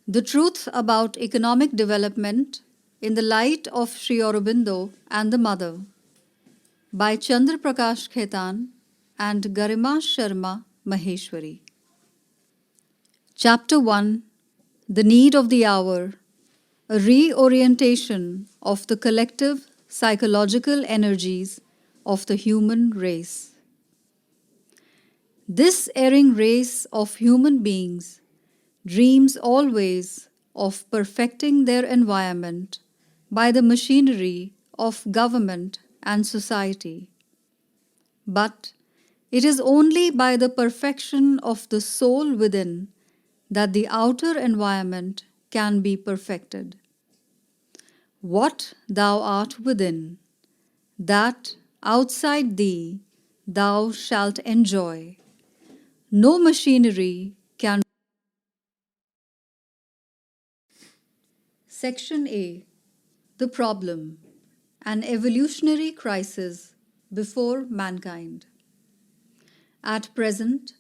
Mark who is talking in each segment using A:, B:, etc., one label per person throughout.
A: The Truth About Economic Development in the Light of Sri Aurobindo and the Mother by Chandra Prakash Khaitan and Garima Sharma Maheshwari. Chapter 1: The Need of the Hour, a reorientation of the collective psychological energies of the human race. This erring race of human beings dreams always of perfecting their environment by the machinery of government and society. But it is only by the perfection of the soul within that the outer environment can be perfected. What thou art within, that outside thee thou shalt enjoy. No machinery can. Section A: The Problem, an evolutionary crisis before mankind. At present,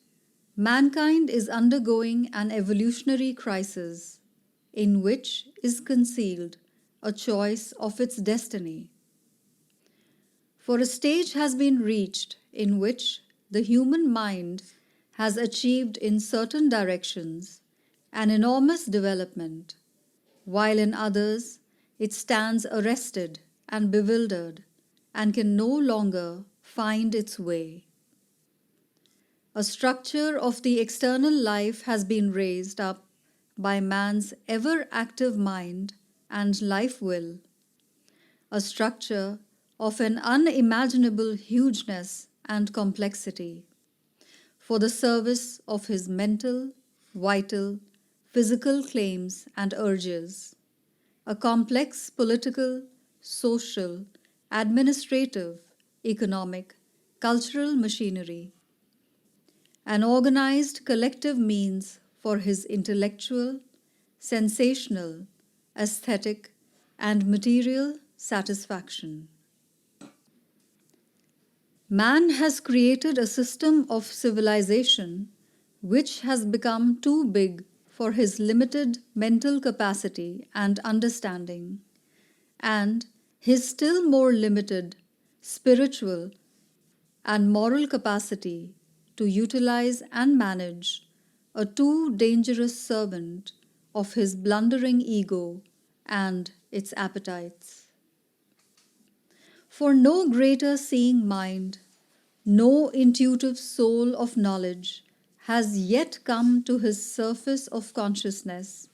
A: mankind is undergoing an evolutionary crisis in which is concealed a choice of its destiny. For a stage has been reached in which the human mind has achieved in certain directions an enormous development, while in others it stands arrested and bewildered and can no longer find its way. A structure of the external life has been raised up by man's ever-active mind and life will, a structure of an unimaginable hugeness and complexity, for the service of his mental, vital, physical claims and urges, a complex political, social, administrative, economic, cultural machinery, an organized collective means for his intellectual, sensational, aesthetic, and material satisfaction. Man has created a system of civilization which has become too big for his limited mental capacity and understanding, and his still more limited spiritual and moral capacity to utilize and manage, a too dangerous servant of his blundering ego and its appetites. For no greater seeing mind, no intuitive soul of knowledge has yet come to his surface of consciousness,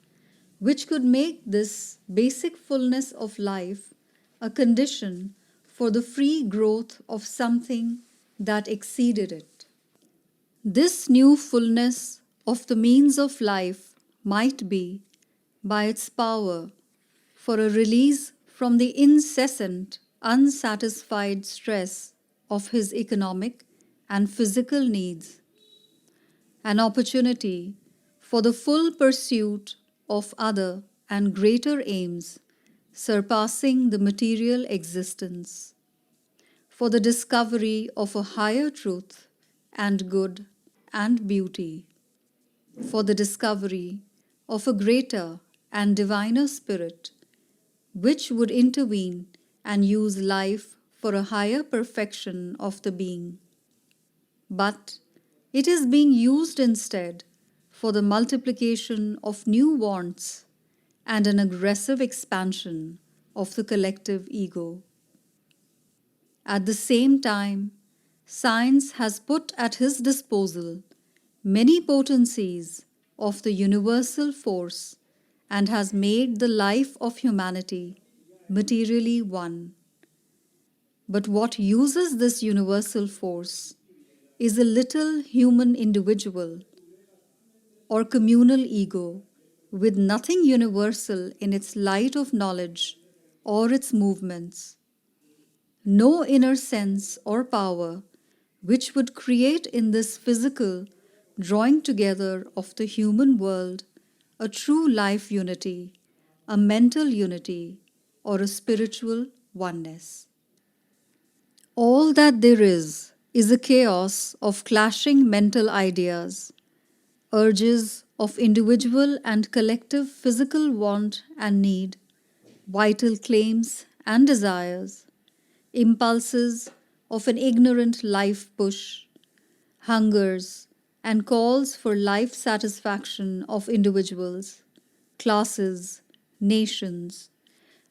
A: which could make this basic fullness of life a condition for the free growth of something that exceeded it. This new fullness of the means of life might be, by its power, for a release from the incessant, unsatisfied stress of his economic and physical needs, an opportunity for the full pursuit of other and greater aims surpassing the material existence, for the discovery of a higher truth and good and beauty, for the discovery of a greater and diviner spirit, which would intervene and use life for a higher perfection of the being. But it is being used instead for the multiplication of new wants and an aggressive expansion of the collective ego. At the same time, science has put at his disposal many potencies of the universal force and has made the life of humanity materially one. But what uses this universal force is a little human individual or communal ego with nothing universal in its light of knowledge or its movements, no inner sense or power which would create in this physical drawing together of the human world a true life unity, a mental unity, or a spiritual oneness. All that there is a chaos of clashing mental ideas, urges of individual and collective physical want and need, vital claims and desires, impulses of an ignorant life push, hungers and calls for life satisfaction of individuals, classes, nations,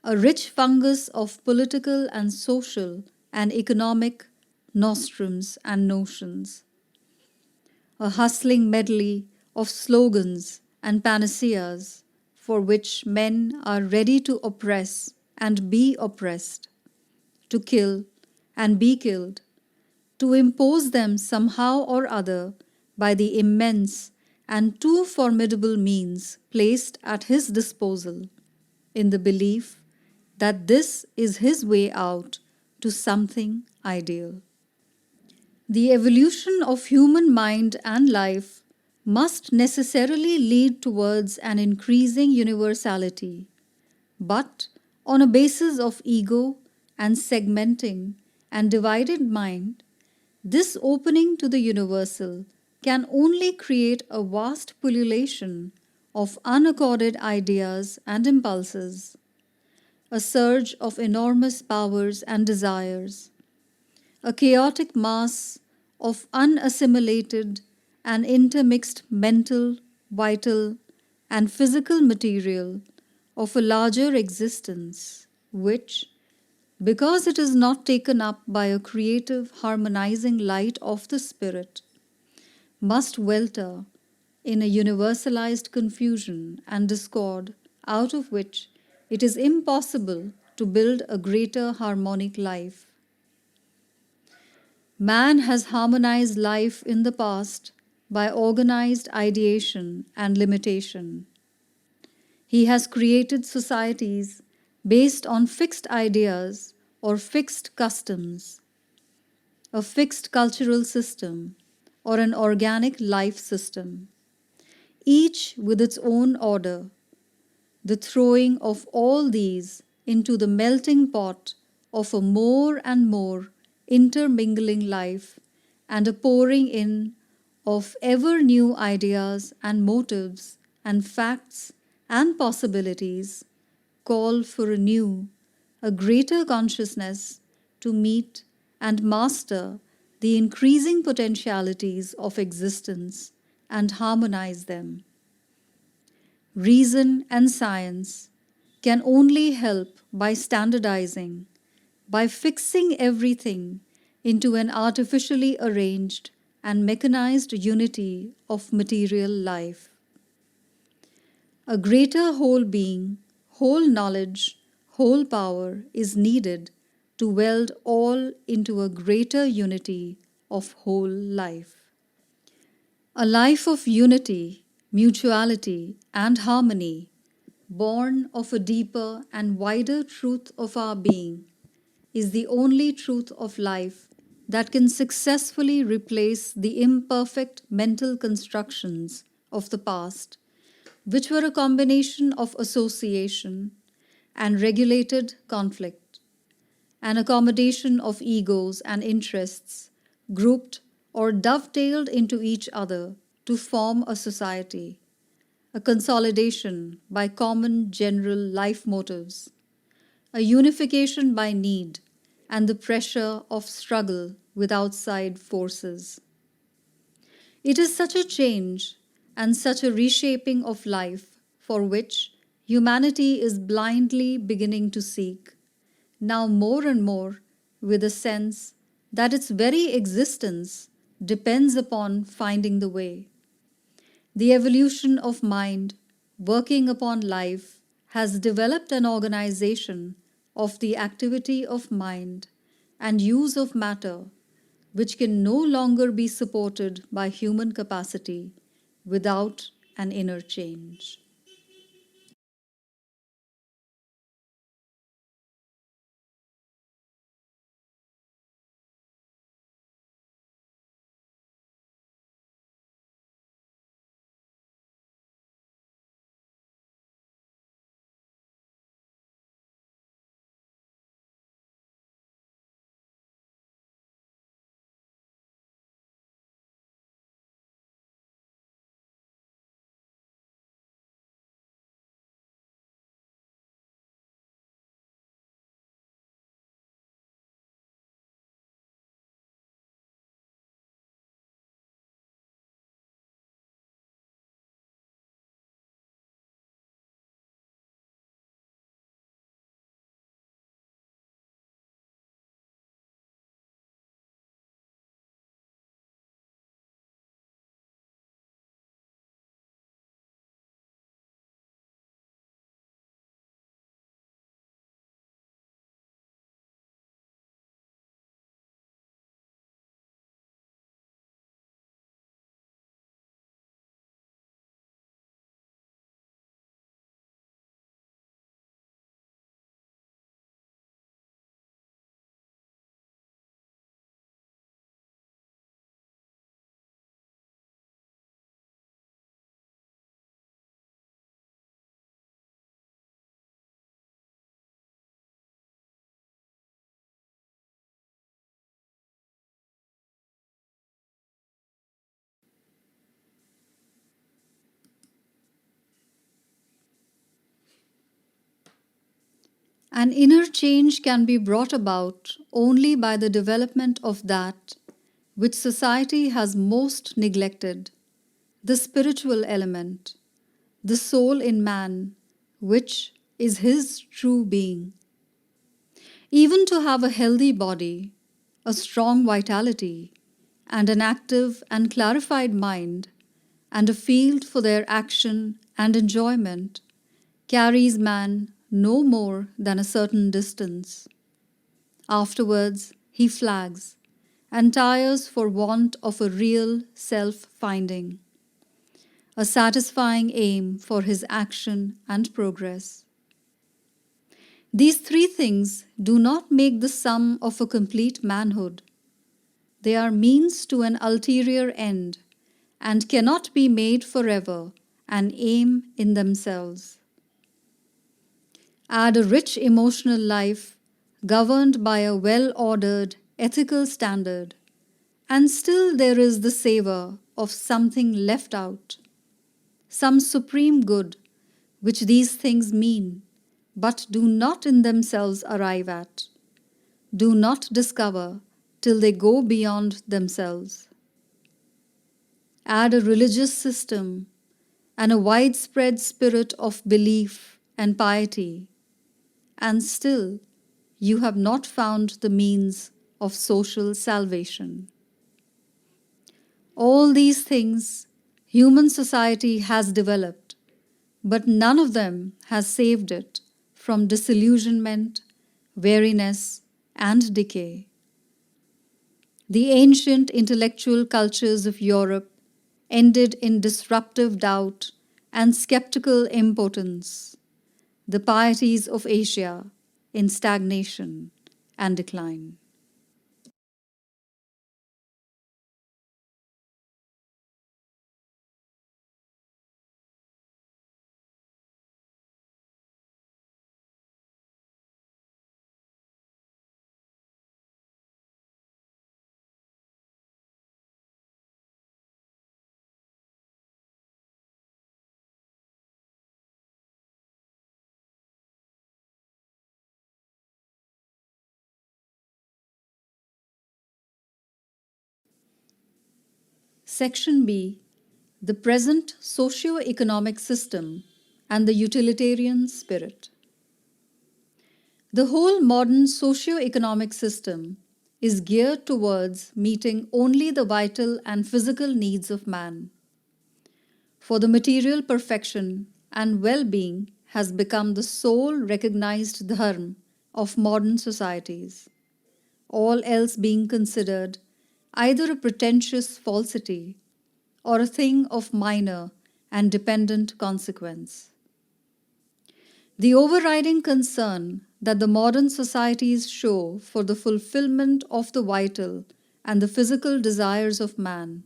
A: a rich fungus of political and social and economic nostrums and notions, a hustling medley of slogans and panaceas for which men are ready to oppress and be oppressed, to kill and be killed, to impose them somehow or other by the immense and too formidable means placed at his disposal, in the belief that this is his way out to something ideal. The evolution of human mind and life must necessarily lead towards an increasing universality, but on a basis of ego and segmenting and divided mind, this opening to the universal can only create a vast pullulation of unaccorded ideas and impulses, a surge of enormous powers and desires, a chaotic mass of unassimilated and intermixed mental, vital, and physical material of a larger existence, which, because it is not taken up by a creative, harmonizing light of the Spirit, must welter in a universalized confusion and discord out of which it is impossible to build a greater harmonic life. Man has harmonized life in the past by organized ideation and limitation. He has created societies based on fixed ideas or fixed customs, a fixed cultural system, or an organic life system, each with its own order. The throwing of all these into the melting pot of a more and more intermingling life and a pouring in of ever new ideas and motives and facts and possibilities call for a greater consciousness to meet and master the increasing potentialities of existence and harmonize them. Reason and science can only help by standardizing, by fixing everything into an artificially arranged and mechanized unity of material life. A greater whole being, whole knowledge, whole power is needed to weld all into a greater unity of whole life. A life of unity, mutuality, and harmony, born of a deeper and wider truth of our being, is the only truth of life that can successfully replace the imperfect mental constructions of the past, which were a combination of association and regulated conflict, an accommodation of egos and interests grouped or dovetailed into each other to form a society, a consolidation by common general life motives, a unification by need and the pressure of struggle with outside forces. It is such a change and such a reshaping of life for which humanity is blindly beginning to seek, now more and more with a sense that its very existence depends upon finding the way. The evolution of mind working upon life has developed an organization of the activity of mind and use of matter which can no longer be supported by human capacity without an inner change. An inner change can be brought about only by the development of that which society has most neglected, the spiritual element, the soul in man, which is his true being. Even to have a healthy body, a strong vitality, and an active and clarified mind, and a field for their action and enjoyment, carries man no more than a certain distance. Afterwards, he flags and tires for want of a real self-finding, a satisfying aim for his action and progress. These three things do not make the sum of a complete manhood. They are means to an ulterior end and cannot be made forever an aim in themselves. Add a rich emotional life governed by a well-ordered ethical standard, and still there is the savor of something left out, some supreme good which these things mean, but do not in themselves arrive at, do not discover till they go beyond themselves. Add a religious system and a widespread spirit of belief and piety, and still you have not found the means of social salvation. All these things human society has developed, but none of them has saved it from disillusionment, weariness, and decay. The ancient intellectual cultures of Europe ended in disruptive doubt and skeptical impotence, the pieties of Asia in stagnation and decline. Section B. The present socio-economic system and the utilitarian spirit. The whole modern socio-economic system is geared towards meeting only the vital and physical needs of man. For the material perfection and well-being has become the sole recognized dharma of modern societies, all else being considered either a pretentious falsity or a thing of minor and dependent consequence. The overriding concern that the modern societies show for the fulfillment of the vital and the physical desires of man,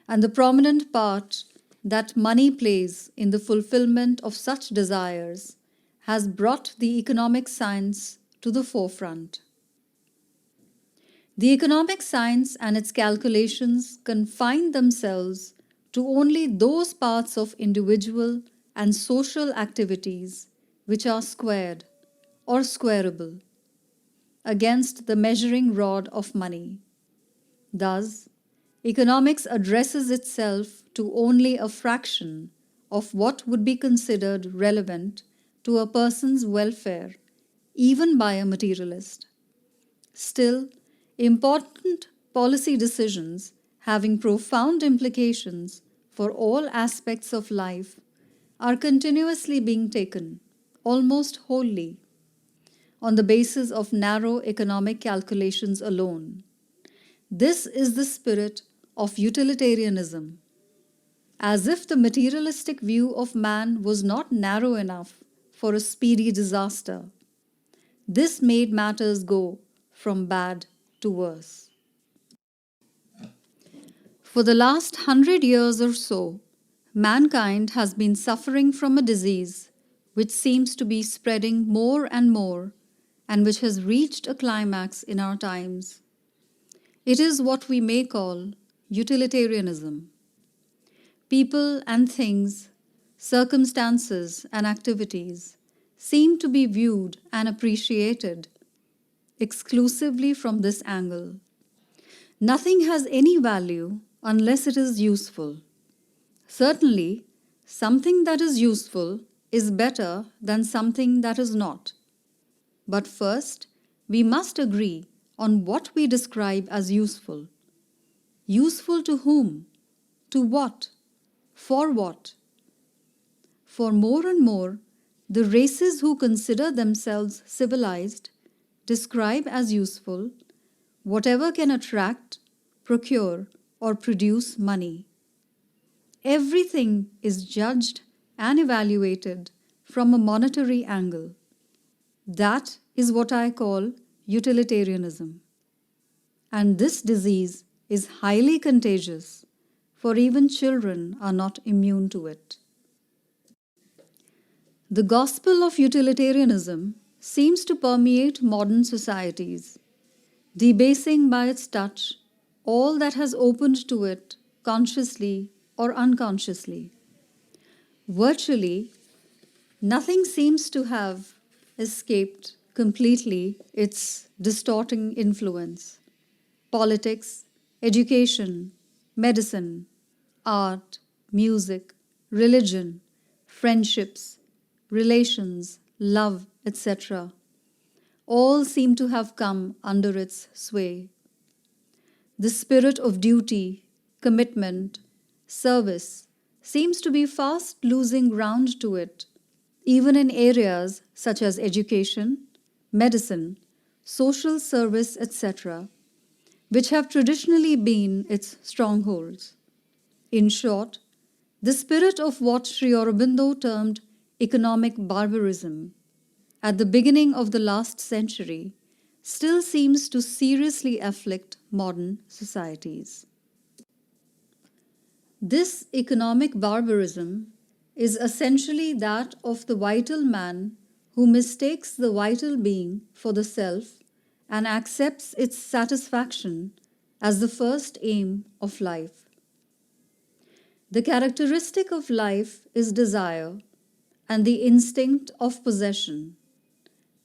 A: and the prominent part that money plays in the fulfillment of such desires, has brought the economic science to the forefront. The economic science and its calculations confine themselves to only those parts of individual and social activities which are squared or squarable against the measuring rod of money. Thus, economics addresses itself to only a fraction of what would be considered relevant to a person's welfare, even by a materialist. Still, important policy decisions having profound implications for all aspects of life are continuously being taken, almost wholly, on the basis of narrow economic calculations alone. This is the spirit of utilitarianism, as if the materialistic view of man was not narrow enough for a speedy disaster. This made matters go from bad to worse. For the last 100 years or so, mankind has been suffering from a disease which seems to be spreading more and more and which has reached a climax in our times. It is what we may call utilitarianism. People and things, circumstances and activities seem to be viewed and appreciated exclusively from this angle. Nothing has any value unless it is useful. Certainly, something that is useful is better than something that is not. But first, we must agree on what we describe as useful. Useful to whom? To what? For what? For more and more, the races who consider themselves civilized describe as useful whatever can attract, procure, or produce money. Everything is judged and evaluated from a monetary angle. That is what I call utilitarianism. And this disease is highly contagious, for even children are not immune to it. The gospel of utilitarianism seems to permeate modern societies, debasing by its touch all that has opened to it consciously or unconsciously. Virtually, nothing seems to have escaped completely its distorting influence. Politics, education, medicine, art, music, religion, friendships, relations, love, etc. all seem to have come under its sway. The spirit of duty, commitment, service seems to be fast losing ground to it, even in areas such as education, medicine, social service, etc., which have traditionally been its strongholds. In short, the spirit of what Sri Aurobindo termed economic barbarism at the beginning of the last century still seems to seriously afflict modern societies. This economic barbarism is essentially that of the vital man who mistakes the vital being for the self and accepts its satisfaction as the first aim of life. The characteristic of life is desire and the instinct of possession.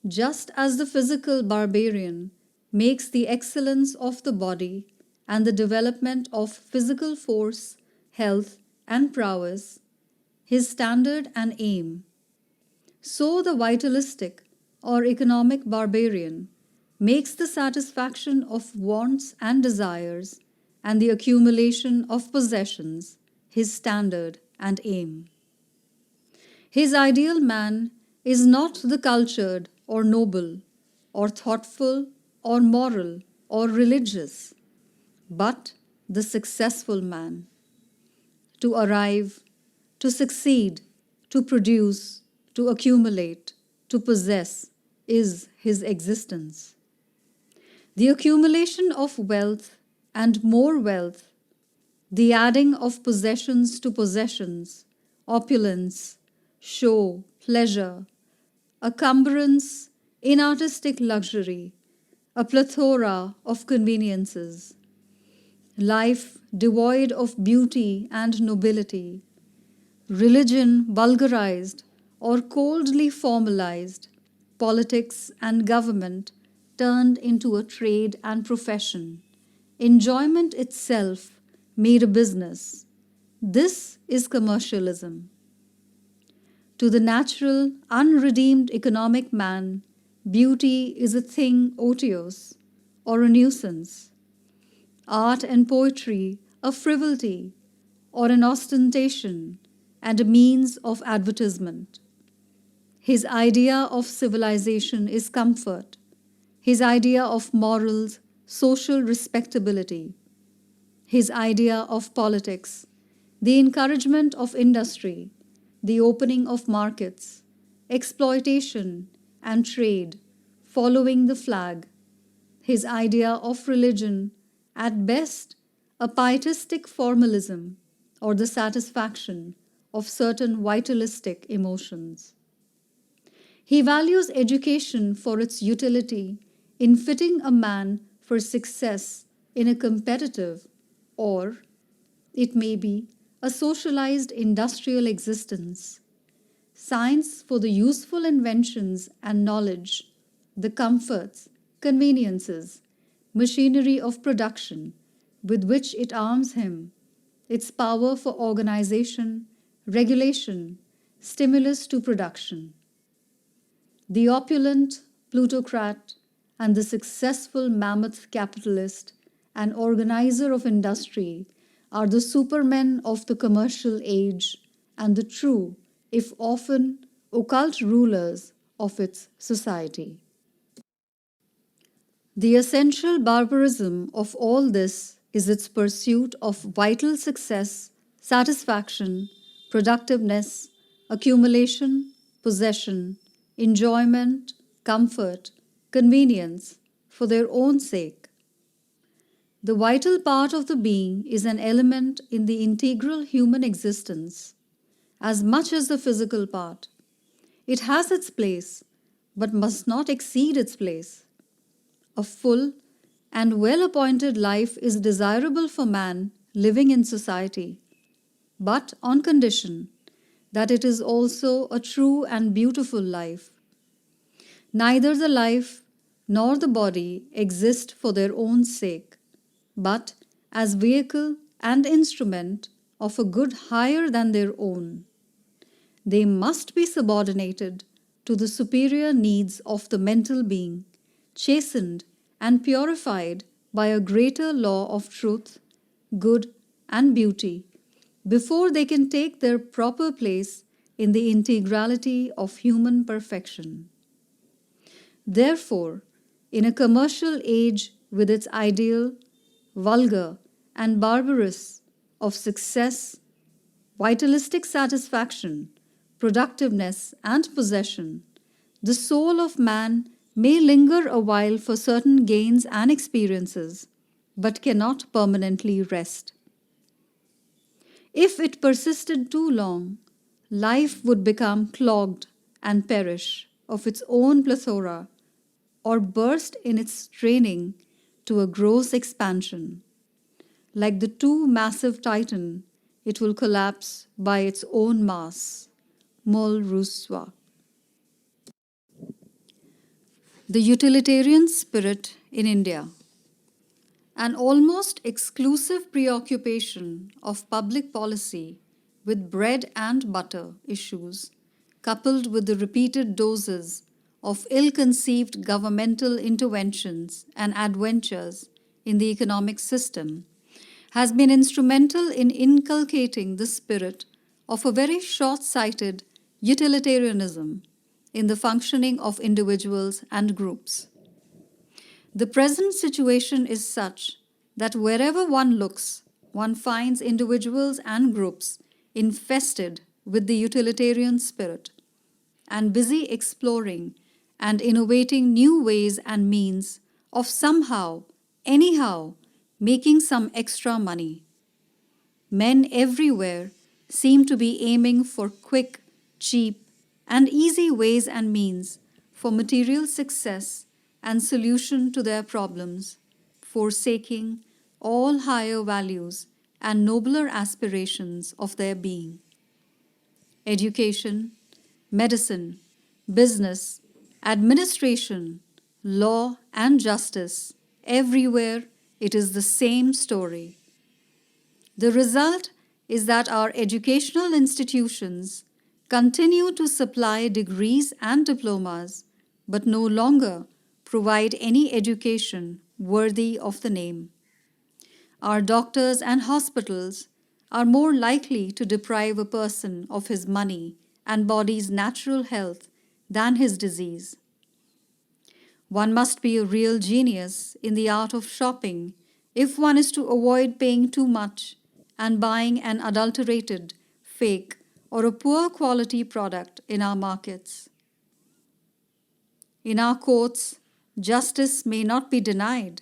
A: Just as the physical barbarian makes the excellence of the body and the development of physical force, health, and prowess his standard and aim, so the vitalistic or economic barbarian makes the satisfaction of wants and desires and the accumulation of possessions his standard and aim. His ideal man is not the cultured or noble or thoughtful or moral or religious, but the successful man. To arrive, to succeed, to produce, to accumulate, to possess is his existence. The accumulation of wealth and more wealth, the adding of possessions to possessions, opulence, show, pleasure, a cumbrance, inartistic luxury, a plethora of conveniences, life devoid of beauty and nobility, religion vulgarized or coldly formalized, politics and government turned into a trade and profession, enjoyment itself made a business. This is commercialism. To the natural, unredeemed economic man, beauty is a thing odious or a nuisance. Art and poetry a frivolity or an ostentation and a means of advertisement. His idea of civilization is comfort. His idea of morals, social respectability. His idea of politics, the encouragement of industry, the opening of markets, exploitation and trade, following the flag. His idea of religion, at best, a pietistic formalism or the satisfaction of certain vitalistic emotions. He values education for its utility in fitting a man for success in a competitive or, it may be, a socialized industrial existence. science for the useful inventions and knowledge, the comforts, conveniences, machinery of production with which it arms him, its power for organization, regulation, stimulus to production. The opulent plutocrat and the successful mammoth capitalist and organizer of industry are the supermen of the commercial age and the true, if often occult rulers of its society. The essential barbarism of all this is its pursuit of vital success, satisfaction, productiveness, accumulation, possession, enjoyment, comfort, convenience for their own sake. The vital part of the being is an element in the integral human existence, as much as the physical part. It has its place, but must not exceed its place. A full and well-appointed life is desirable for man living in society, but on condition that it is also a true and beautiful life. Neither the life nor the body exist for their own sake, but as vehicle and instrument of a good higher than their own. They must be subordinated to the superior needs of the mental being, chastened and purified by a greater law of truth, good, and beauty, before they can take their proper place in the integrality of human perfection. Therefore, in a commercial age with its ideal, vulgar, and barbarous of success, vitalistic satisfaction, productiveness, and possession, the soul of man may linger a while for certain gains and experiences, but cannot permanently rest. If it persisted too long, life would become clogged and perish of its own plethora, or burst in its straining to a gross expansion. Like the too massive Titan, it will collapse by its own mass. Mol Rousseau. The utilitarian spirit in India. An almost exclusive preoccupation of public policy with bread and butter issues, coupled with the repeated doses of ill-conceived governmental interventions and adventures in the economic system, has been instrumental in inculcating the spirit of a very short-sighted utilitarianism in the functioning of individuals and groups. The present situation is such that wherever one looks, one finds individuals and groups infested with the utilitarian spirit and busy exploring and innovating new ways and means of somehow, anyhow, making some extra money. Men everywhere seem to be aiming for quick, cheap, and easy ways and means for material success and solution to their problems, forsaking all higher values and nobler aspirations of their being. Education, medicine, business, administration, law, and justice, everywhere it is the same story. The result is that our educational institutions continue to supply degrees and diplomas, but no longer provide any education worthy of the name. Our doctors and hospitals are more likely to deprive a person of his money and body's natural health than his disease. One must be a real genius in the art of shopping if one is to avoid paying too much and buying an adulterated, fake, or a poor quality product in our markets. In our courts, justice may not be denied,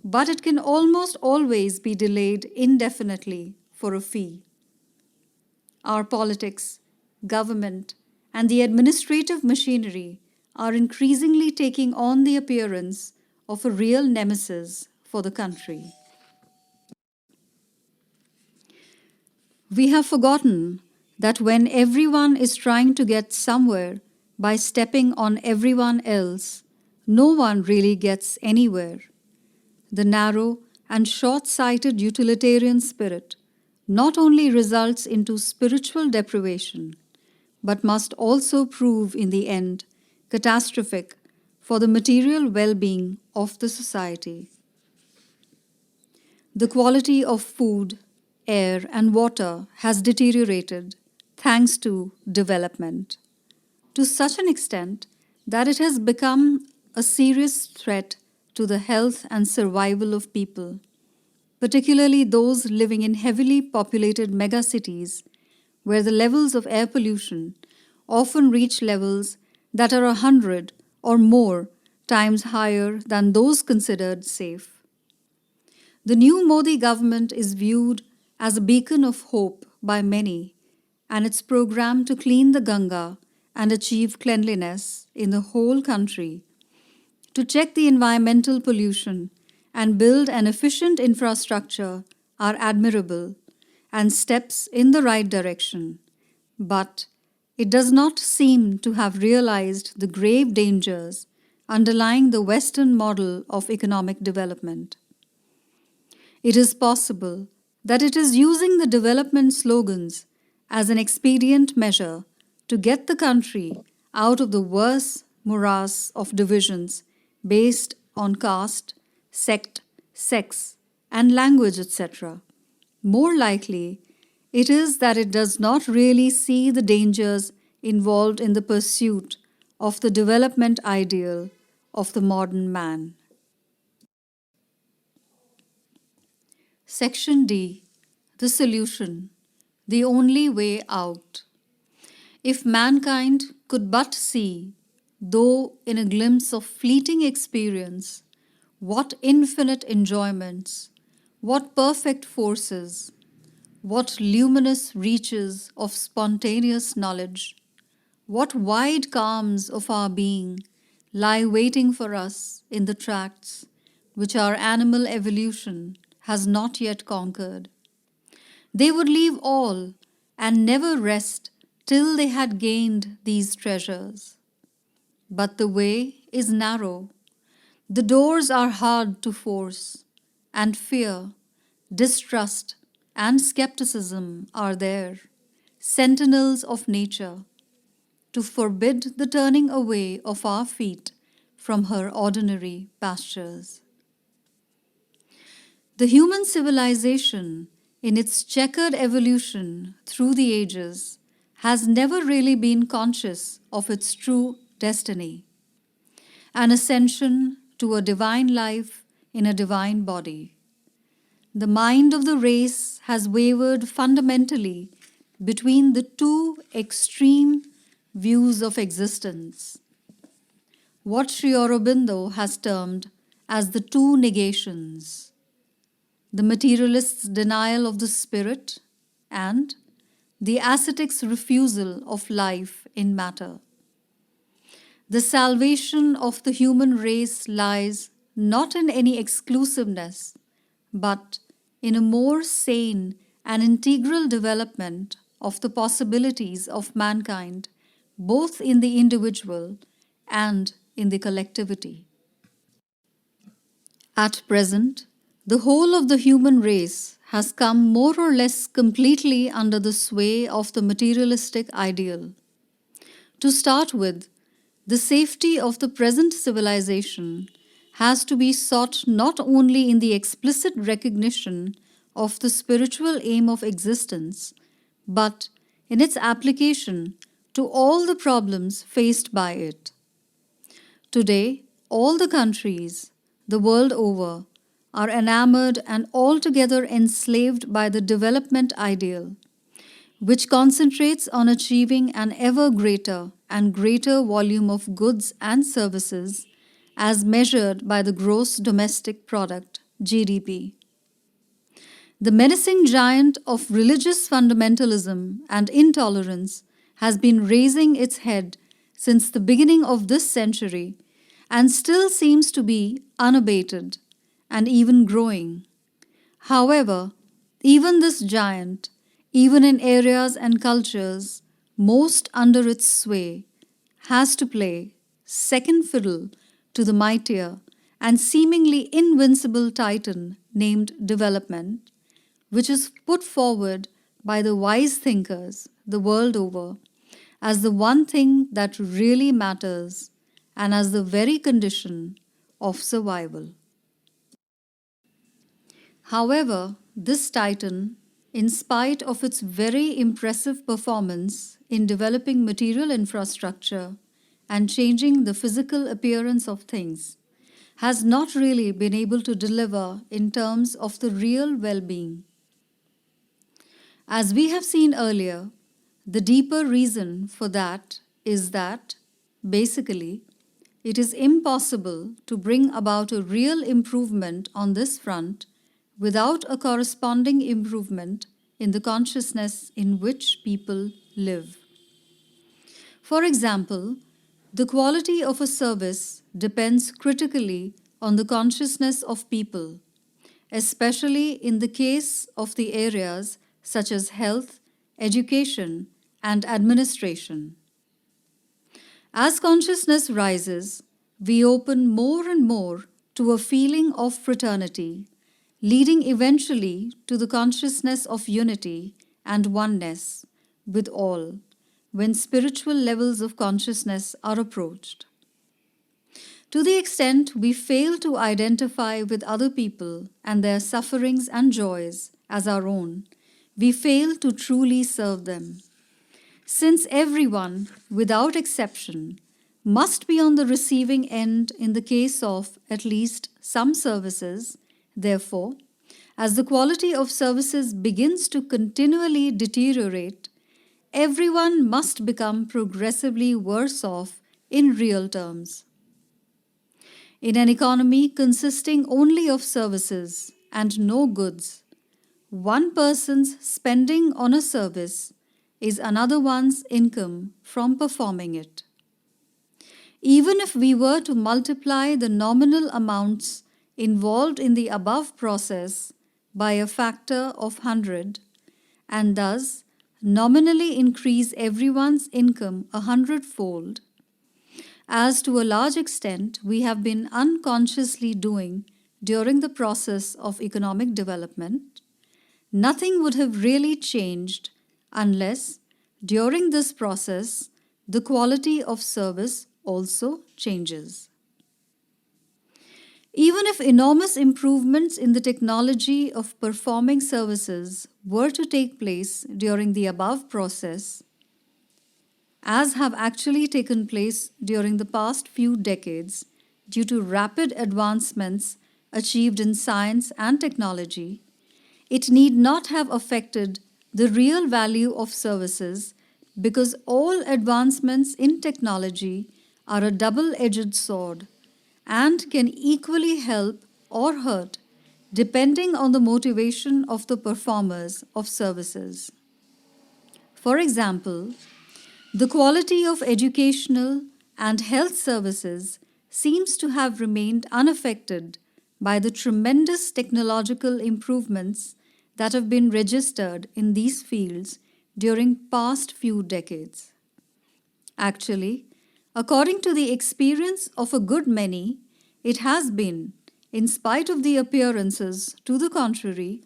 A: but it can almost always be delayed indefinitely for a fee. Our politics, government, and the administrative machinery are increasingly taking on the appearance of a real nemesis for the country. We have forgotten that when everyone is trying to get somewhere by stepping on everyone else, no one really gets anywhere. The narrow and short-sighted utilitarian spirit not only results into spiritual deprivation, but must also prove in the end catastrophic for the material well-being of the society. The quality of food, air, and water has deteriorated thanks to development, to such an extent that it has become a serious threat to the health and survival of people, particularly those living in heavily populated megacities where the levels of air pollution often reach levels that are 100 or more times higher than those considered safe. The new Modi government is viewed as a beacon of hope by many, and its program to clean the Ganga and achieve cleanliness in the whole country, to check the environmental pollution and build an efficient infrastructure are admirable and steps in the right direction, but it does not seem to have realized the grave dangers underlying the Western model of economic development. It is possible that it is using the development slogans as an expedient measure to get the country out of the worse morass of divisions based on caste, sect, sex, and language, etc. More likely, it is that it does not really see the dangers involved in the pursuit of the development ideal of the modern man. Section D. The solution. The only way out. If mankind could but see, though in a glimpse of fleeting experience, what infinite enjoyments, what perfect forces, what luminous reaches of spontaneous knowledge, what wide calms of our being lie waiting for us in the tracts which our animal evolution has not yet conquered. They would leave all and never rest till they had gained these treasures. But the way is narrow, the doors are hard to force, and fear, distrust, and skepticism are there, sentinels of nature, to forbid the turning away of our feet from her ordinary pastures. The human civilization, in its checkered evolution through the ages, has never really been conscious of its true destiny, an ascension to a divine life in a divine body. The mind of the race has wavered fundamentally between the two extreme views of existence, what Sri Aurobindo has termed as the two negations, the materialist's denial of the spirit and the ascetic's refusal of life in matter. The salvation of the human race lies not in any exclusiveness, but in a more sane and integral development of the possibilities of mankind, both in the individual and in the collectivity. At present, the whole of the human race has come more or less completely under the sway of the materialistic ideal. To start with, the safety of the present civilization has to be sought not only in the explicit recognition of the spiritual aim of existence, but in its application to all the problems faced by it. Today, all the countries, the world over, are enamored and altogether enslaved by the development ideal, which concentrates on achieving an ever greater and greater volume of goods and services as measured by the gross domestic product, GDP. The menacing giant of religious fundamentalism and intolerance has been raising its head since the beginning of this century and still seems to be unabated and even growing. However, even this giant, even in areas and cultures most under its sway, has to play second fiddle to the mightier and seemingly invincible titan named development, which is put forward by the wise thinkers the world over as the one thing that really matters and as the very condition of survival. However, this titan, in spite of its very impressive performance in developing material infrastructure and changing the physical appearance of things, has not really been able to deliver in terms of the real well being. As we have seen earlier, the deeper reason for that is that, basically, it is impossible to bring about a real improvement on this front without a corresponding improvement in the consciousness in which people live. For example, the quality of a service depends critically on the consciousness of people, especially in the case of the areas such as health, education, and administration. As consciousness rises, we open more and more to a feeling of fraternity, leading eventually to the consciousness of unity and oneness with all when spiritual levels of consciousness are approached. To the extent we fail to identify with other people and their sufferings and joys as our own, we fail to truly serve them. Since everyone, without exception, must be on the receiving end in the case of at least some services, therefore, as the quality of services begins to continually deteriorate, everyone must become progressively worse off in real terms. In an economy consisting only of services and no goods, one person's spending on a service is another one's income from performing it. Even if we were to multiply the nominal amounts involved in the above process by a factor of 100 and thus nominally increase everyone's income 100-fold, as to a large extent we have been unconsciously doing during the process of economic development, nothing would have really changed unless, during this process, the quality of service also changes. Even if enormous improvements in the technology of performing services were to take place during the above process, as have actually taken place during the past few decades due to rapid advancements achieved in science and technology, it need not have affected the real value of services because all advancements in technology are a double-edged sword and can equally help or hurt depending on the motivation of the performers of services. For example, the quality of educational and health services seems to have remained unaffected by the tremendous technological improvements that have been registered in these fields during past few decades. Actually, according to the experience of a good many, it has been, in spite of the appearances to the contrary,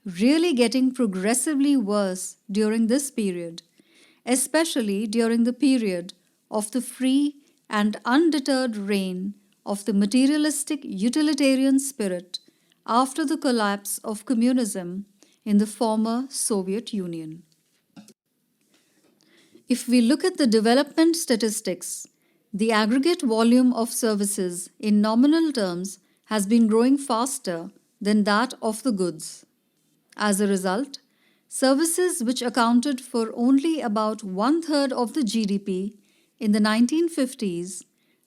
A: really getting progressively worse during this period, especially during the period of the free and undeterred reign of the materialistic utilitarian spirit after the collapse of communism in the former Soviet Union. If we look at the development statistics, the aggregate volume of services in nominal terms has been growing faster than that of the goods. As a result, services which accounted for only about 1/3 of the GDP in the 1950s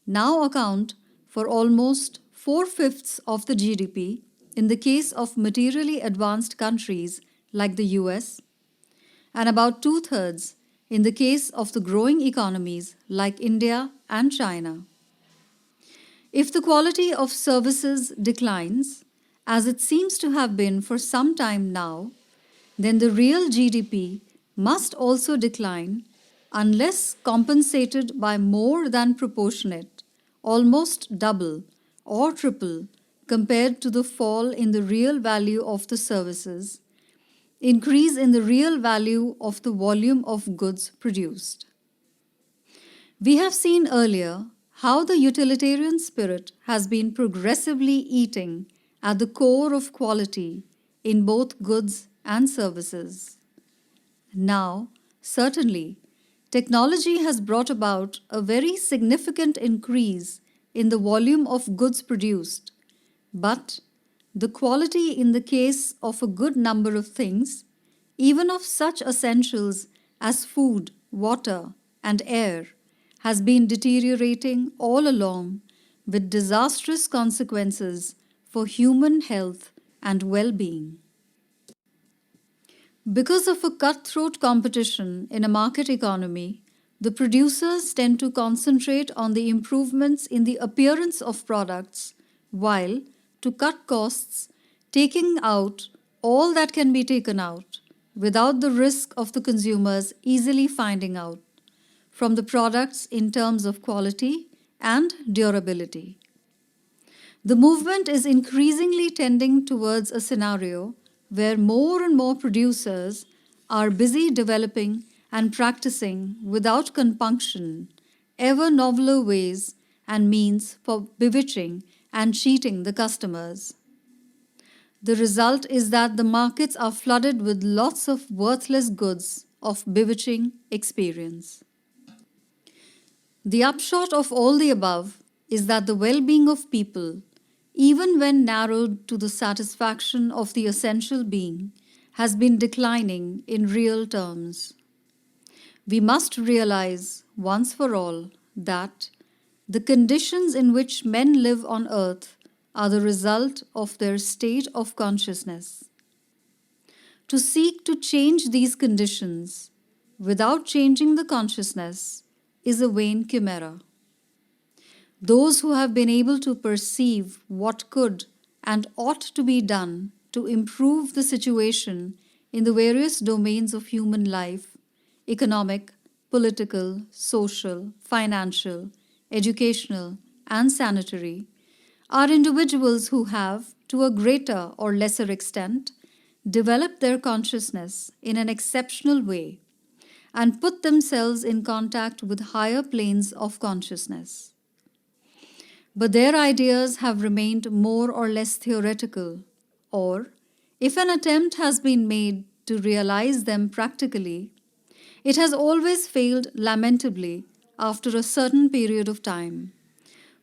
A: now account for almost 4/5 of the GDP in the case of materially advanced countries like the US, and about 2/3 in the case of the growing economies like India and China. If the quality of services declines, as it seems to have been for some time now, then the real GDP must also decline unless compensated by more than proportionate, almost double or triple compared to the fall in the real value of the services, increase in the real value of the volume of goods produced. We have seen earlier how the utilitarian spirit has been progressively eating at the core of quality in both goods and services. Now, certainly, technology has brought about a very significant increase in the volume of goods produced, but the quality in the case of a good number of things, even of such essentials as food, water, and air, has been deteriorating all along with disastrous consequences for human health and well-being. Because of a cutthroat competition in a market economy, the producers tend to concentrate on the improvements in the appearance of products, while, to cut costs, taking out all that can be taken out without the risk of the consumers easily finding out from the products in terms of quality and durability. The movement is increasingly tending towards a scenario where more and more producers are busy developing and practicing without compunction ever noveler ways and means for bewitching and cheating the customers. The result is that the markets are flooded with lots of worthless goods of bewitching experience. The upshot of all the above is that the well-being of people, even when narrowed to the satisfaction of the essential being, has been declining in real terms. We must realize once for all that the conditions in which men live on earth are the result of their state of consciousness. To seek to change these conditions without changing the consciousness is a vain chimera. Those who have been able to perceive what could and ought to be done to improve the situation in the various domains of human life, economic, political, social, financial, educational, and sanitary, are individuals who have, to a greater or lesser extent, developed their consciousness in an exceptional way and put themselves in contact with higher planes of consciousness. But their ideas have remained more or less theoretical, or, if an attempt has been made to realize them practically, it has always failed lamentably after a certain period of time.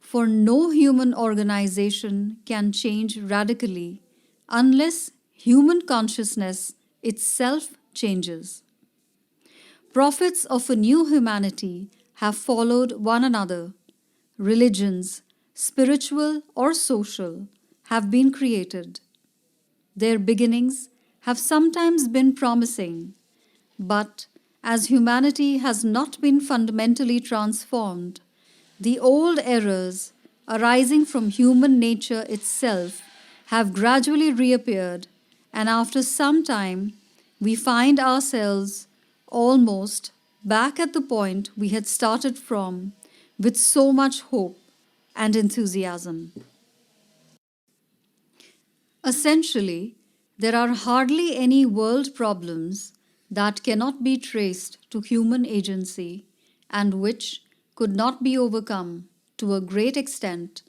A: For no human organization can change radically unless human consciousness itself changes. Prophets of a new humanity have followed one another. Religions, spiritual or social, have been created. Their beginnings have sometimes been promising, but as humanity has not been fundamentally transformed, the old errors arising from human nature itself have gradually reappeared, and after some time we find ourselves almost back at the point we had started from with so much hope and enthusiasm. Essentially, there are hardly any world problems that cannot be traced to human agency and which could not be overcome to a great extent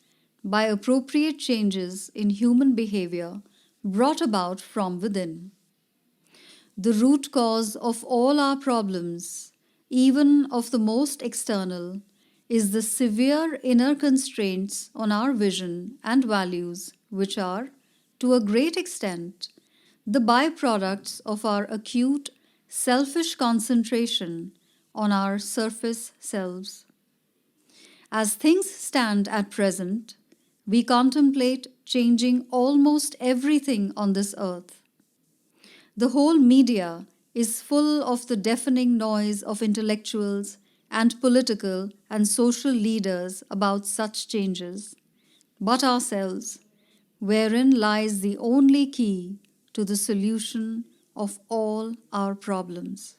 A: by appropriate changes in human behavior brought about from within. The root cause of all our problems, even of the most external, is the severe inner constraints on our vision and values, which are, to a great extent, the byproducts of our acute, selfish concentration on our surface selves. As things stand at present, we contemplate changing almost everything on this earth. The whole media is full of the deafening noise of intellectuals and political and social leaders about such changes, but ourselves, wherein lies the only key to the solution of all our problems.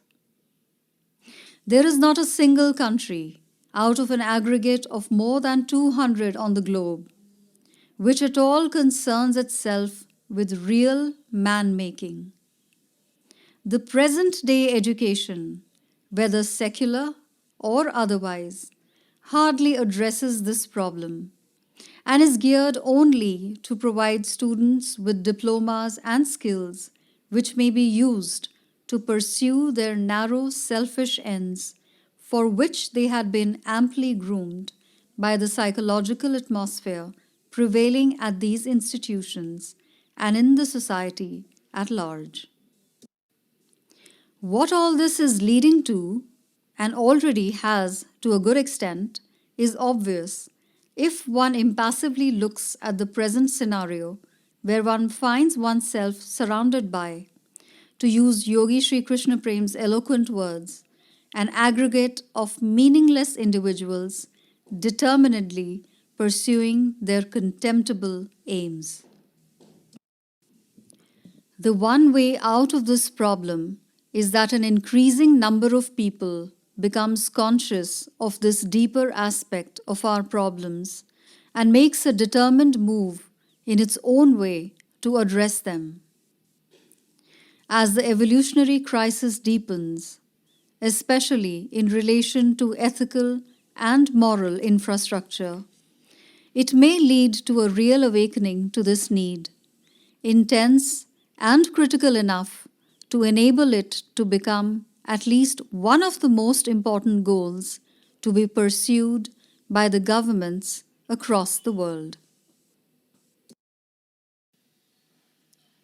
A: There is not a single country out of an aggregate of more than 200 on the globe which at all concerns itself with real man-making. The present-day education, whether secular or otherwise, hardly addresses this problem and is geared only to provide students with diplomas and skills which may be used to pursue their narrow, selfish ends for which they had been amply groomed by the psychological atmosphere prevailing at these institutions and in the society at large. What all this is leading to, and already has to a good extent, is obvious if one impassively looks at the present scenario where one finds oneself surrounded by, to use Yogi Sri Krishna Prem's eloquent words, an aggregate of meaningless individuals determinedly pursuing their contemptible aims. The one way out of this problem is that an increasing number of people becomes conscious of this deeper aspect of our problems and makes a determined move in its own way to address them. As the evolutionary crisis deepens, especially in relation to ethical and moral infrastructure, it may lead to a real awakening to this need, intense and critical enough to enable it to become at least one of the most important goals to be pursued by the governments across the world.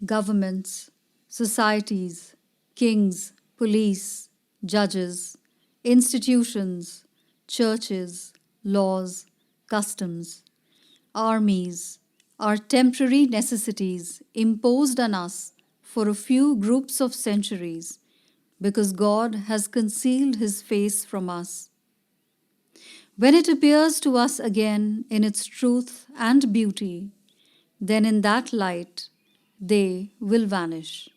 A: Governments, societies, kings, police, judges, institutions, churches, laws, customs, armies are temporary necessities imposed on us for a few groups of centuries because God has concealed His face from us. When it appears to us again in its truth and beauty, then in that light they will vanish.